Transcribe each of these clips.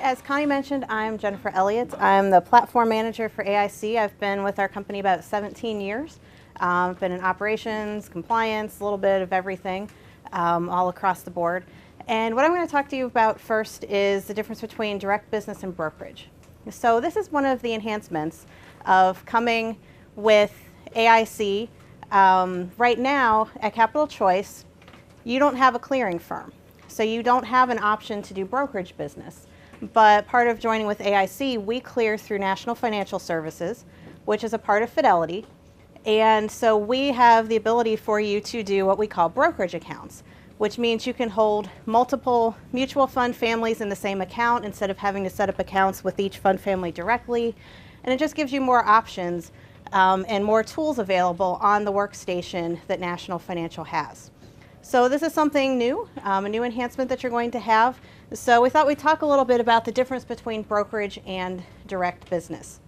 as Connie mentioned, I'm Jennifer Elliott. I'm the platform manager for AIC. I've been with our company about 17 years. Been in operations, compliance, a little bit of everything, all across the board. And what I'm going to talk to you about first is the difference between direct business and brokerage. So this is one of the enhancements of coming with AIC. Right now at Capital Choice, you don't have a clearing firm. So you don't have an option to do brokerage business. But part of joining with AIC, we clear through National Financial Services, which is a part of Fidelity. And so we have the ability for you to do what we call brokerage accounts, which means you can hold multiple mutual fund families in the same account instead of having to set up accounts with each fund family directly. And it just gives you more options and more tools available on the workstation that National Financial has. So this is something new, a new enhancement that you're going to have. So we thought we'd talk a little bit about the difference between brokerage and direct business.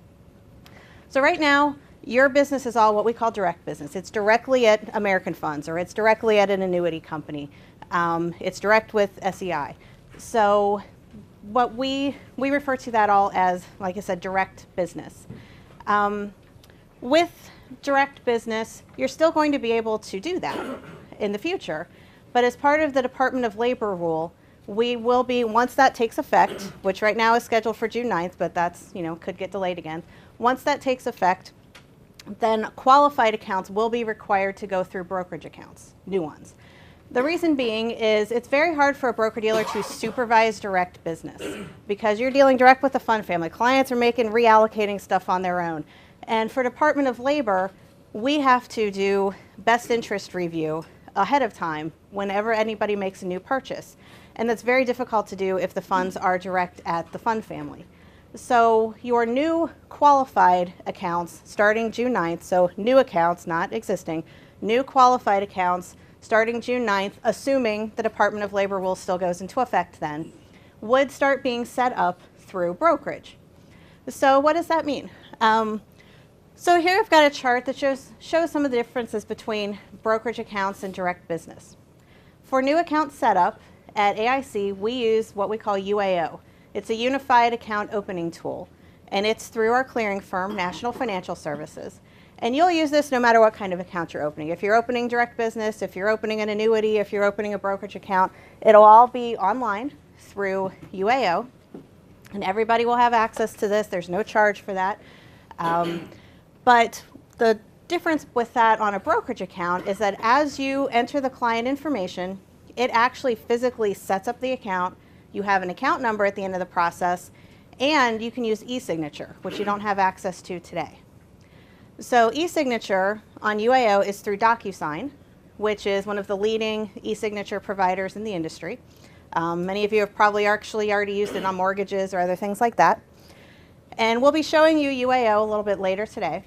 So right now, your business is all what we call direct business. It's directly at American Funds, or it's directly at an annuity company. It's direct with SEI. So what we refer to that all as, like I said, direct business. With direct business, you're still going to be able to do that in the future. But as part of the Department of Labor rule, we will be, once that takes effect, which right now is scheduled for June 9th, but that's, could get delayed again. Once that takes effect, then qualified accounts will be required to go through brokerage accounts, new ones. The reason being is it's very hard for a broker-dealer to supervise direct business because you're dealing direct with the fund family. Clients are reallocating stuff on their own. And for Department of Labor, we have to do best interest review ahead of time whenever anybody makes a new purchase. And that's very difficult to do if the funds are direct at the fund family. So your new qualified accounts starting June 9th, so new accounts, not existing, new qualified accounts starting June 9th, assuming the Department of Labor rule still goes into effect then, would start being set up through brokerage. So what does that mean? So here I've got a chart that shows some of the differences between brokerage accounts and direct business. For new account setup at AIC, we use what we call UAO. It's a unified account opening tool, and it's through our clearing firm, National Financial Services. And you'll use this no matter what kind of account you're opening. If you're opening direct business, if you're opening an annuity, if you're opening a brokerage account, it'll all be online through UAO, and everybody will have access to this. There's no charge for that. But the difference with that on a brokerage account is that as you enter the client information, it actually physically sets up the account. You have an account number at the end of the process, and you can use e-signature, which you don't have access to today. So e-signature on UAO is through DocuSign, which is one of the leading e-signature providers in the industry. Many of you have probably actually already used it on mortgages or other things like that. And we'll be showing you UAO a little bit later today.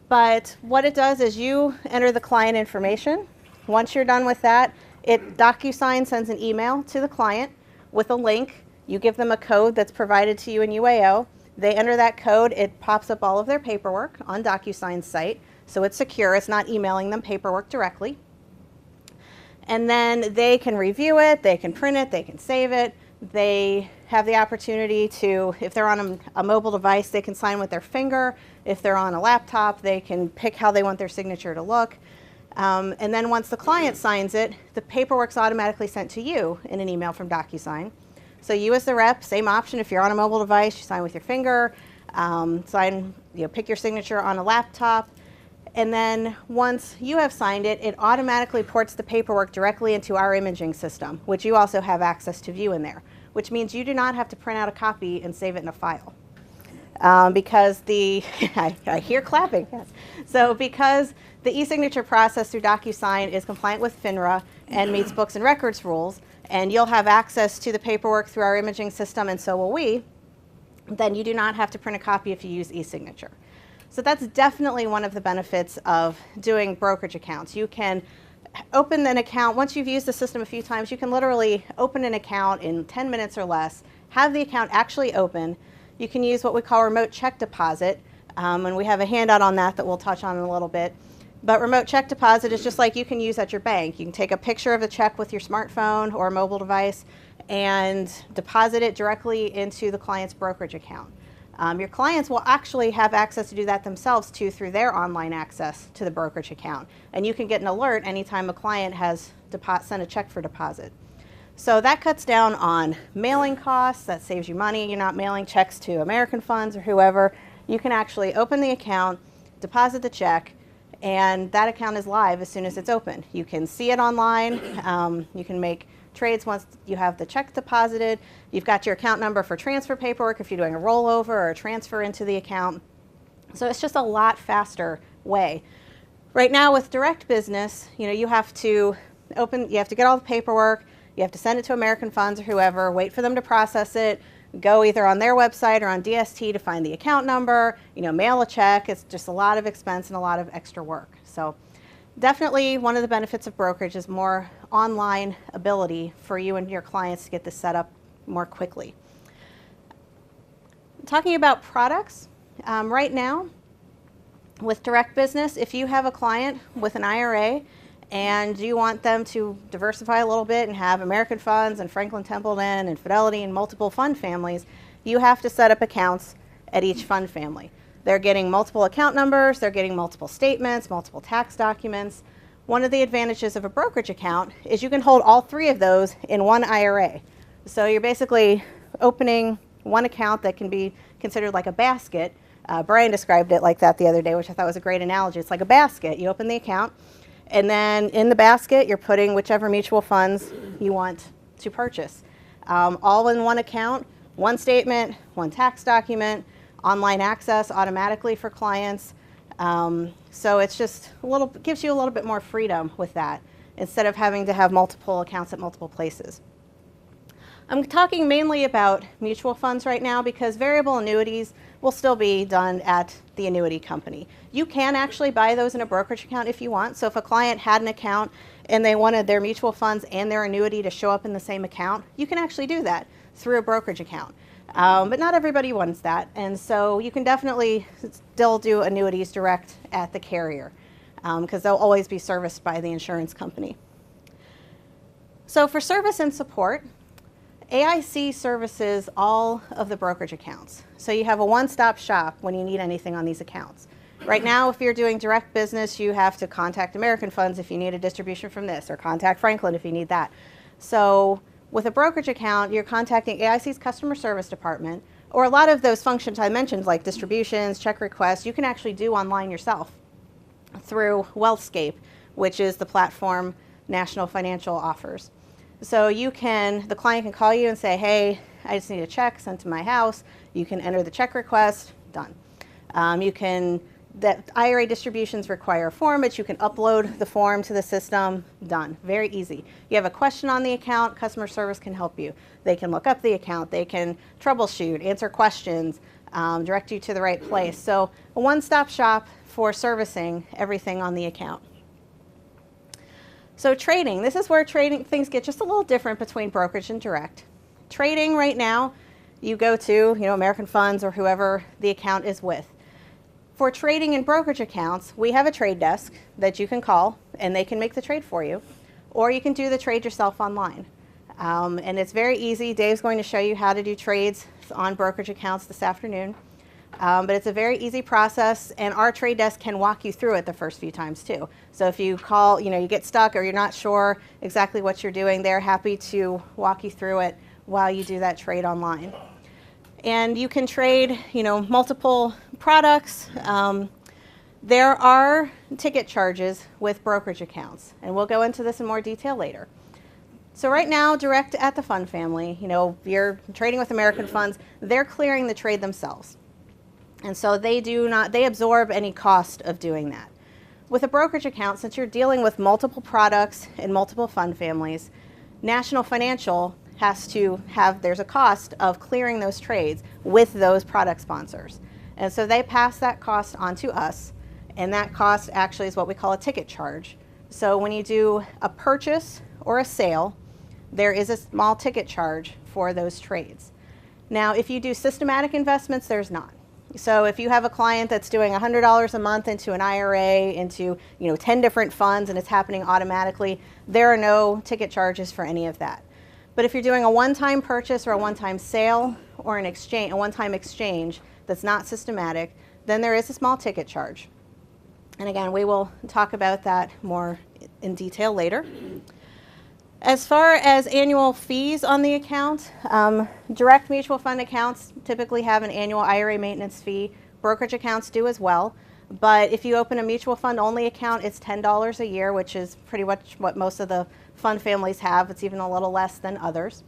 But what it does is you enter the client information. Once you're done with that, DocuSign sends an email to the client with a link. You give them a code that's provided to you in UAO. They enter that code. It pops up all of their paperwork on DocuSign's site. So it's secure. It's not emailing them paperwork directly. And then they can review it. They can print it. They can save it. They have the opportunity to, if they're on a mobile device, they can sign with their finger. If they're on a laptop, they can pick how they want their signature to look. And then once the client signs it, the paperwork's automatically sent to you in an email from DocuSign. So you as the rep, same option. If you're on a mobile device, you sign with your finger, pick your signature on a laptop. And then once you have signed it, it automatically ports the paperwork directly into our imaging system, which you also have access to view in there, which means you do not have to print out a copy and save it in a file. Because I hear clapping, yes. So because the e-signature process through DocuSign is compliant with FINRA and meets books and records rules, and you'll have access to the paperwork through our imaging system, and so will we, then you do not have to print a copy if you use e-signature. So that's definitely one of the benefits of doing brokerage accounts. You can open an account. Once you've used the system a few times, you can literally open an account in 10 minutes or less, have the account actually open. You can use what we call remote check deposit, and we have a handout on that we'll touch on in a little bit. But remote check deposit is just like you can use at your bank. You can take a picture of a check with your smartphone or a mobile device, and deposit it directly into the client's brokerage account. Your clients will actually have access to do that themselves too through their online access to the brokerage account. And you can get an alert anytime a client has sent a check for deposit. So that cuts down on mailing costs, that saves you money. You're not mailing checks to American Funds or whoever. You can actually open the account, deposit the check, and that account is live as soon as it's open. You can see it online. You can make trades once you have the check deposited. You've got your account number for transfer paperwork if you're doing a rollover or a transfer into the account. So it's just a lot faster way. Right now with direct business, you have to get all the paperwork, you have to send it to American Funds or whoever, wait for them to process it, go either on their website or on DST to find the account number, mail a check. It's just a lot of expense and a lot of extra work. So definitely one of the benefits of brokerage is more online ability for you and your clients to get this set up more quickly. Talking about products, right now with direct business, if you have a client with an IRA and you want them to diversify a little bit and have American Funds and Franklin Templeton and Fidelity and multiple fund families, you have to set up accounts at each fund family. They're getting multiple account numbers, they're getting multiple statements, multiple tax documents. One of the advantages of a brokerage account is you can hold all three of those in one IRA. So you're basically opening one account that can be considered like a basket. Brian described it like that the other day, which I thought was a great analogy. It's like a basket. You open the account, and then in the basket, you're putting whichever mutual funds you want to purchase. All in one account, one statement, one tax document, online access automatically for clients. So it's just gives you a little bit more freedom with that instead of having to have multiple accounts at multiple places. I'm talking mainly about mutual funds right now because variable annuities will still be done at the annuity company. You can actually buy those in a brokerage account if you want. So if a client had an account and they wanted their mutual funds and their annuity to show up in the same account, you can actually do that through a brokerage account. But not everybody wants that, and so you can definitely still do annuities direct at the carrier because they'll always be serviced by the insurance company. So for service and support, AIC services all of the brokerage accounts. So you have a one-stop shop when you need anything on these accounts. Right now, if you're doing direct business, you have to contact American Funds if you need a distribution from this, or contact Franklin if you need that. So with a brokerage account, you're contacting AIC's customer service department, or a lot of those functions I mentioned, like distributions, check requests, you can actually do online yourself through Wealthscape, which is the platform National Financial offers. So the client can call you and say, hey, I just need a check sent to my house. You can enter the check request, done. That IRA distributions require a form, but you can upload the form to the system, done. Very easy. You have a question on the account, customer service can help you. They can look up the account, they can troubleshoot, answer questions, direct you to the right place. So a one-stop shop for servicing everything on the account. So trading, this is where things get just a little different between brokerage and direct. Trading right now, you go to American Funds or whoever the account is with. For trading and brokerage accounts, we have a trade desk that you can call and they can make the trade for you, or you can do the trade yourself online. And it's very easy. Dave's going to show you how to do trades on brokerage accounts this afternoon. But it's a very easy process, and our trade desk can walk you through it the first few times too. So if you call, you get stuck or you're not sure exactly what you're doing, they're happy to walk you through it while you do that trade online. And you can trade, multiple products. There are ticket charges with brokerage accounts, and we'll go into this in more detail later. So right now, direct at the fund family, you're trading with American Funds, they're clearing the trade themselves. And so they absorb any cost of doing that. With a brokerage account, since you're dealing with multiple products and multiple fund families, National Financial there's a cost of clearing those trades with those product sponsors. And so they pass that cost on to us, and that cost actually is what we call a ticket charge. So when you do a purchase or a sale, there is a small ticket charge for those trades. Now, if you do systematic investments, there's not. So if you have a client that's doing $100 a month into an IRA, into 10 different funds, and it's happening automatically, there are no ticket charges for any of that. But if you're doing a one-time purchase or a one-time sale or an exchange, a one-time exchange that's not systematic, then there is a small ticket charge. And again, we will talk about that more in detail later. As far as annual fees on the account, direct mutual fund accounts typically have an annual IRA maintenance fee. Brokerage accounts do as well. But if you open a mutual fund only account, it's $10 a year, which is pretty much what most of the fund families have. It's even a little less than others.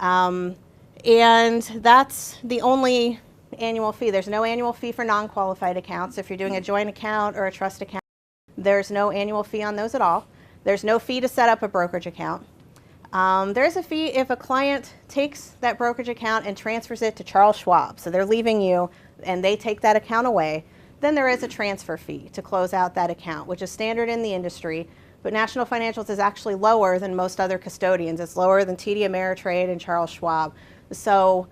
And that's the only annual fee. There's no annual fee for non-qualified accounts. If you're doing a joint account or a trust account, there's no annual fee on those at all. There's no fee to set up a brokerage account. There's a fee if a client takes that brokerage account and transfers it to Charles Schwab. So they're leaving you and they take that account away. Then there is a transfer fee to close out that account, which is standard in the industry. But National Financials is actually lower than most other custodians. It's lower than TD Ameritrade and Charles Schwab. So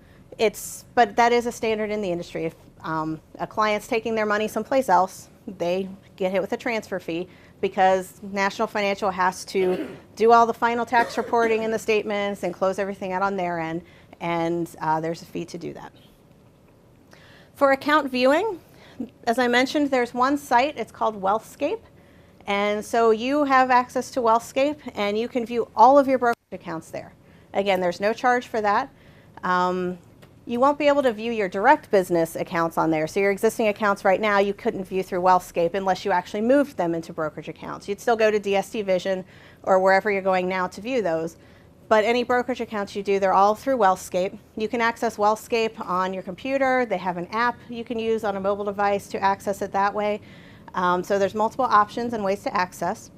but that is a standard in the industry. If a client's taking their money someplace else, they get hit with a transfer fee because National Financial has to do all the final tax reporting in the statements and close everything out on their end, and there's a fee to do that. For account viewing, as I mentioned, there's one site. It's called Wealthscape. And so you have access to Wealthscape, and you can view all of your brokerage accounts there. Again, there's no charge for that. You won't be able to view your direct business accounts on there. So your existing accounts right now, you couldn't view through Wealthscape unless you actually moved them into brokerage accounts. You'd still go to DST Vision or wherever you're going now to view those. But any brokerage accounts you do, they're all through Wealthscape. You can access Wealthscape on your computer. They have an app you can use on a mobile device to access it that way. So there's multiple options and ways to access.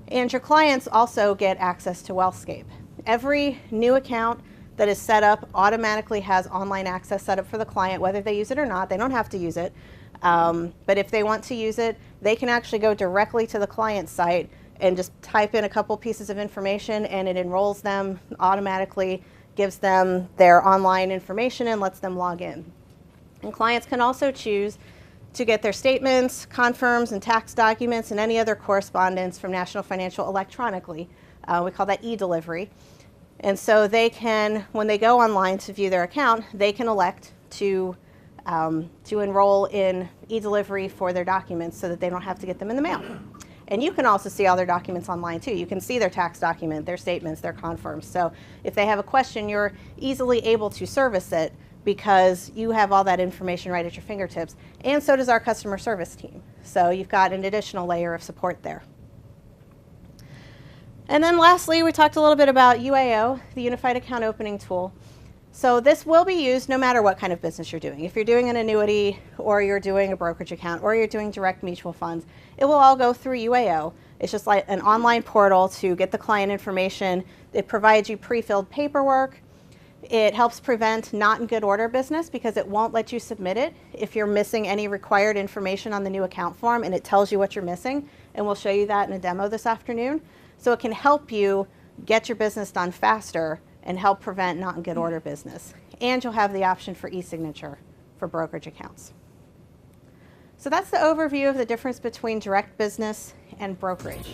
And your clients also get access to Wealthscape. Every new account that is set up automatically has online access set up for the client, whether they use it or not. They don't have to use it. But if they want to use it, they can actually go directly to the client site and just type in a couple pieces of information, and it enrolls them automatically, gives them their online information, and lets them log in. And clients can also choose to get their statements, confirms, and tax documents, and any other correspondence from National Financial electronically. We call that e-delivery. And so they can, when they go online to view their account, they can elect to enroll in e-delivery for their documents so that they don't have to get them in the mail. And you can also see all their documents online too. You can see their tax document, their statements, their confirms. So if they have a question, you're easily able to service it because you have all that information right at your fingertips. And so does our customer service team. So you've got an additional layer of support there. And then lastly, we talked a little bit about UAO, the Unified Account Opening Tool. So this will be used no matter what kind of business you're doing. If you're doing an annuity, or you're doing a brokerage account, or you're doing direct mutual funds, it will all go through UAO. It's just like an online portal to get the client information. It provides you pre-filled paperwork. It helps prevent not in good order business because it won't let you submit it if you're missing any required information on the new account form, and it tells you what you're missing. And we'll show you that in a demo this afternoon. So it can help you get your business done faster and help prevent not in good order business. And you'll have the option for e-signature for brokerage accounts. So that's the overview of the difference between direct business and brokerage.